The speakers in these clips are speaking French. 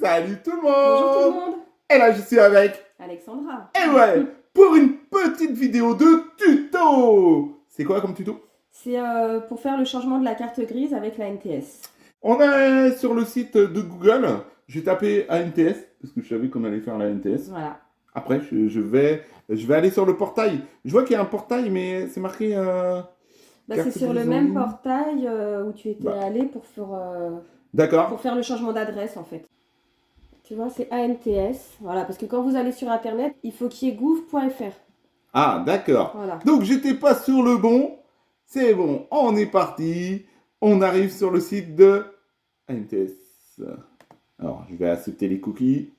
Salut tout le Bonjour tout le monde. monde. Et là je suis avec... Alexandra. Et ouais, pour une petite vidéo de tuto. C'est quoi comme tuto? C'est pour faire le changement de la carte grise avec la NTS. On est sur le site de Google. J'ai tapé ANTS parce que je savais qu'on allait faire la NTS. Voilà. Après, je vais aller sur le portail. Je vois qu'il y a un portail, mais c'est marqué... C'est sur le même portail où tu étais allé pour D'accord. faire le changement d'adresse en fait. Tu vois, c'est ANTS. Voilà, parce que quand vous allez sur Internet, il faut qu'il y ait gouv.fr. Ah, d'accord. Voilà. Donc, j'étais pas sur le bon. C'est bon, on est parti. On arrive sur le site de ANTS. Alors, je vais accepter les cookies.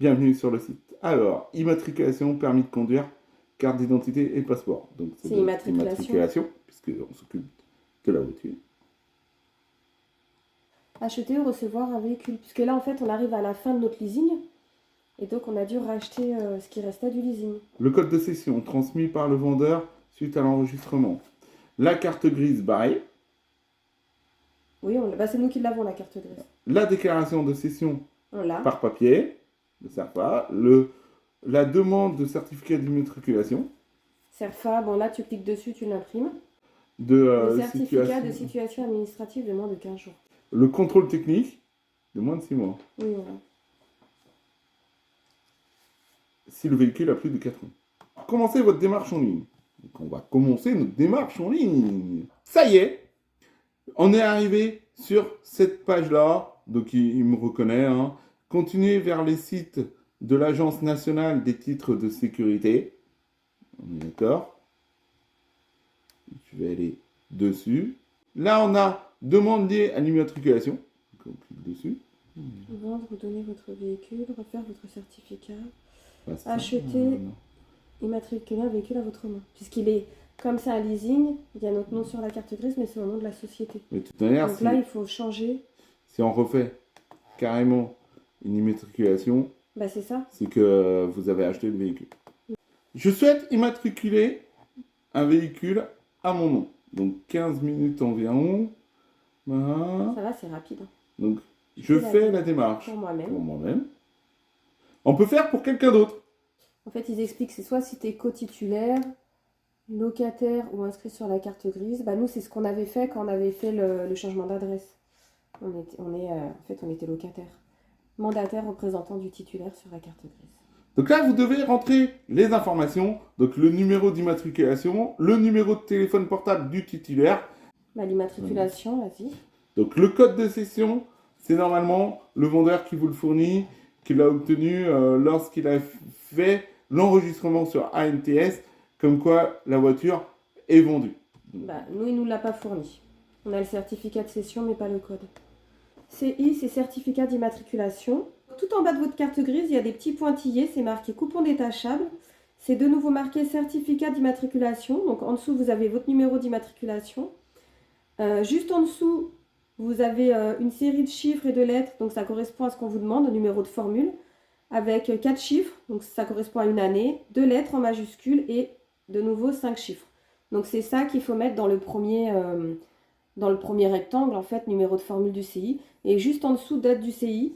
Bienvenue sur le site. Alors, immatriculation, permis de conduire, carte d'identité et passeport. Donc, c'est immatriculation. puisqu'on s'occupe de la voiture. Acheter ou recevoir un véhicule. Puisque là, en fait, on arrive à la fin de notre leasing. Et donc, on a dû racheter ce qui restait du leasing. Le code de cession transmis par le vendeur suite à l'enregistrement. La carte grise barrée. Oui, c'est nous qui l'avons, la carte grise. La déclaration de cession On l'a. par papier. Le CERFA. La demande de certificat d'immatriculation. CERFA, bon là, tu cliques dessus, tu l'imprimes. Le certificat de situation administrative de moins de 15 jours. Le contrôle technique de moins de 6 mois. Oui, voilà. Si le véhicule a plus de 4 ans. Commencez votre démarche en ligne. Donc on va commencer notre démarche en ligne. Ça y est, on est arrivé sur cette page-là. Donc il me reconnaît. Hein. Continuez vers les sites de l'Agence nationale des titres de sécurité. On est d'accord. Je vais aller dessus. Là, on a demande liée à l'immatriculation. Donc on clique dessus. Vendre ou donner votre véhicule, refaire votre certificat, Basta. acheter, immatriculer un véhicule à votre nom. Puisqu'il est, comme c'est un leasing, il y a notre nom sur la carte grise, mais c'est au nom de la société. Mais de toute manière, donc là, il faut changer. Si on refait carrément une immatriculation, c'est ça. C'est que vous avez acheté le véhicule. Je souhaite immatriculer un véhicule à mon nom. Donc 15 minutes environ. Voilà. Ça va, c'est rapide. Donc je fais la démarche pour moi-même. Pour moi-même. On peut faire pour quelqu'un d'autre. En fait, ils expliquent, c'est soit si tu es co-titulaire, locataire ou inscrit sur la carte grise. Nous, c'est ce qu'on avait fait quand on avait fait le changement d'adresse. En fait, on était locataire. Mandataire représentant du titulaire sur la carte grise. Donc là, vous devez rentrer les informations. Donc le numéro d'immatriculation, le numéro de téléphone portable du titulaire. L'immatriculation, vas-y. Donc le code de cession, c'est normalement le vendeur qui vous le fournit, qui l'a obtenu lorsqu'il a fait l'enregistrement sur ANTS, comme quoi la voiture est vendue. Nous, il ne nous l'a pas fourni. On a le certificat de cession, mais pas le code. CI, c'est certificat d'immatriculation. Tout en bas de votre carte grise, il y a des petits pointillés, c'est marqué coupon détachable. C'est de nouveau marqué certificat d'immatriculation. Donc en dessous, vous avez votre numéro d'immatriculation. Juste en dessous, vous avez une série de chiffres et de lettres. Donc ça correspond à ce qu'on vous demande, au numéro de formule. Avec 4 chiffres, donc ça correspond à une année. 2 lettres en majuscule et de nouveau 5 chiffres. Donc c'est ça qu'il faut mettre dans le premier rectangle, en fait, numéro de formule du CI. Et juste en dessous, date du CI.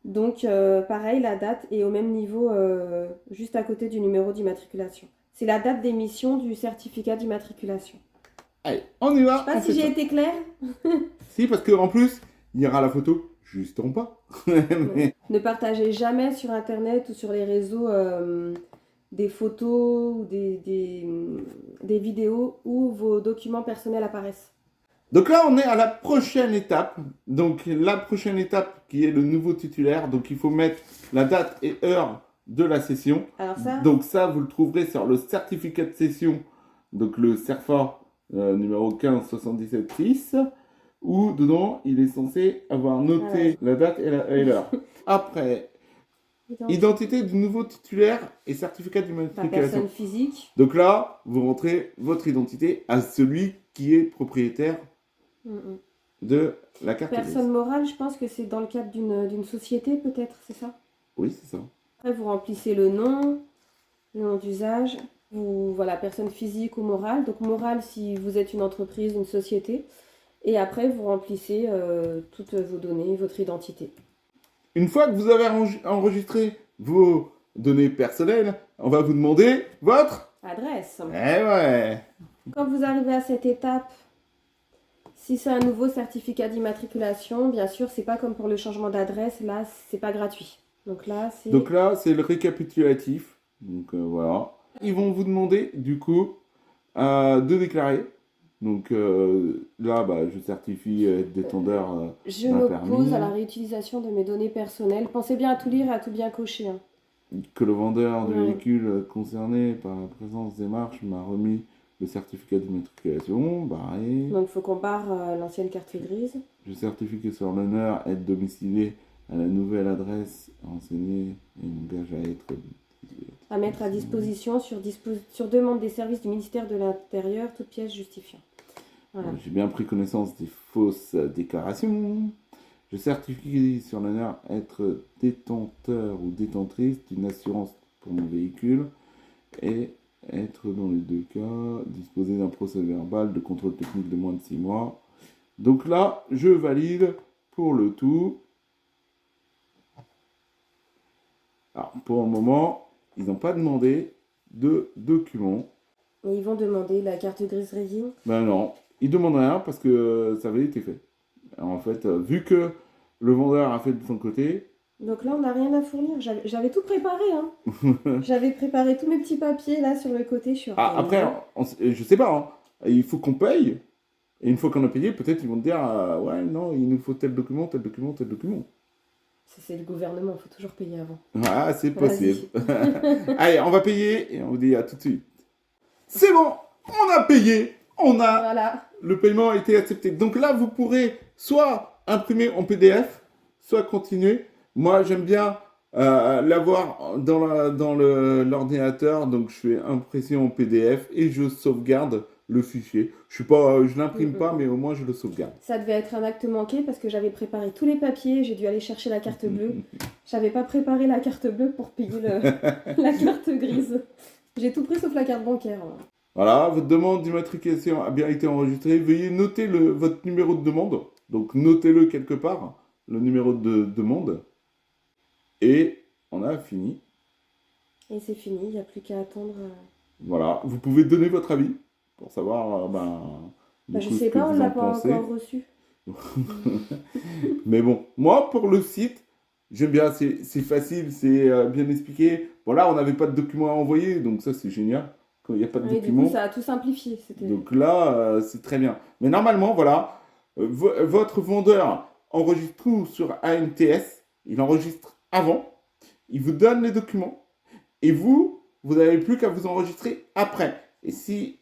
Donc, pareil, la date est au même niveau, juste à côté du numéro d'immatriculation. C'est la date d'émission du certificat d'immatriculation. Allez, on y va. Je sais pas si j'ai été claire. Si, parce qu'en plus, il y aura la photo juste en bas. Ne partagez jamais sur Internet ou sur les réseaux des photos ou des vidéos où vos documents personnels apparaissent. Donc là, on est à la prochaine étape. Donc la prochaine étape qui est le nouveau titulaire. Donc il faut mettre la date et heure de la session. Alors ça, donc ça, vous le trouverez sur le certificat de session. Donc le CERFA numéro 1577-6. Où dedans, il est censé avoir noté la date et l'heure. Après, identité du nouveau titulaire et certificat d'immatriculation. Personne physique. Donc là, vous rentrez votre identité à celui qui est propriétaire de la carte grise. Personne morale, je pense que c'est dans le cadre d'une société peut-être, c'est ça? Oui, c'est ça. Après, vous remplissez le nom d'usage. Voilà, personne physique ou morale. Donc morale si vous êtes une entreprise, une société. Et après, vous remplissez toutes vos données, votre identité. Une fois que vous avez enregistré vos données personnelles, on va vous demander votre Adresse. Eh ouais. Quand vous arrivez à cette étape, si c'est un nouveau certificat d'immatriculation, bien sûr, c'est pas comme pour le changement d'adresse, là, c'est pas gratuit. Donc là, c'est le récapitulatif. Donc voilà. Ils vont vous demander, du coup, de déclarer. Donc là, bah, je certifie être détenteur je d'un m'oppose permis. à la réutilisation de mes données personnelles. Pensez bien à tout lire et à tout bien cocher. Hein. Que le vendeur de Ouais. véhicule concerné par la présence des marches m'a remis le certificat d'immatriculation, barré. Donc il faut qu'on barre l'ancienne carte grise. Je certifie que sur l'honneur être domicilié à la nouvelle adresse renseignée et m'engage à être À mettre à disposition sur demande des services du ministère de l'Intérieur toute pièce justifiant. Voilà. J'ai bien pris connaissance des fausses déclarations. Je certifie sur l'honneur être détenteur ou détentrice d'une assurance pour mon véhicule et être dans les deux cas disposer d'un procès verbal de contrôle technique de moins de 6 mois. Donc là, je valide pour le tout. Alors, pour le moment, ils n'ont pas demandé de documents. Et ils vont demander la carte grise résine. Ben non, ils demandent rien parce que ça avait été fait. Alors, en fait, vu que le vendeur a fait de son côté. Donc là, on n'a rien à fournir. J'avais tout préparé. Hein. J'avais préparé tous mes petits papiers là sur le côté. Après, je sais pas. Hein. Il faut qu'on paye. Et une fois qu'on a payé, peut-être ils vont te dire ouais, non, il nous faut tel document, tel document, tel document. C'est le gouvernement, il faut toujours payer avant. Ah, c'est possible. Allez, on va payer et on vous dit à tout de suite. C'est bon, on a payé. Voilà. Le paiement a été accepté. Donc là, vous pourrez soit imprimer en PDF, soit continuer. Moi, j'aime bien l'avoir dans l'ordinateur. Donc, je fais impression en PDF et je sauvegarde le fichier. Je l'imprime pas, mais au moins, je le sauvegarde. Ça devait être un acte manqué parce que j'avais préparé tous les papiers. J'ai dû aller chercher la carte bleue. J'avais pas préparé la carte bleue pour payer la carte grise. J'ai tout pris sauf la carte bancaire. Voilà, votre demande d'immatriculation a bien été enregistrée. Veuillez noter votre numéro de demande. Donc, notez-le quelque part, le numéro de demande. Et on a fini. Et c'est fini, il n'y a plus qu'à attendre. Voilà, vous pouvez donner votre avis pour savoir je sais pas, on l'a pas encore reçu. Mais bon, moi pour le site, j'aime bien, c'est facile, c'est bien expliqué. Bon là, on n'avait pas de documents à envoyer, donc ça c'est génial. Quand il n'y a pas de documents. Du coup, ça a tout simplifié. Donc là, c'est très bien. Mais normalement, voilà, votre vendeur enregistre tout sur ANTS, il enregistre avant, il vous donne les documents, et vous n'avez plus qu'à vous enregistrer après. Et si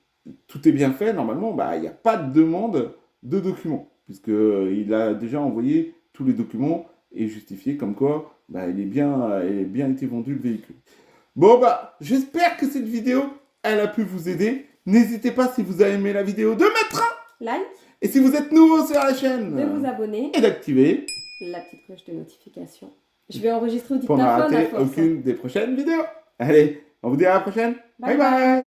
tout est bien fait, normalement, il n'y a pas de demande de documents, puisqu'il a déjà envoyé tous les documents et justifié comme quoi il a bien été vendu le véhicule. Bon, j'espère que cette vidéo, elle a pu vous aider. N'hésitez pas, si vous avez aimé la vidéo, de mettre un like. Et si vous êtes nouveau sur la chaîne, de vous abonner et d'activer la petite cloche de notification. Je vais enregistrer au dictaphone pour ne rater aucune des prochaines vidéos. Allez, on vous dit à la prochaine. Bye bye.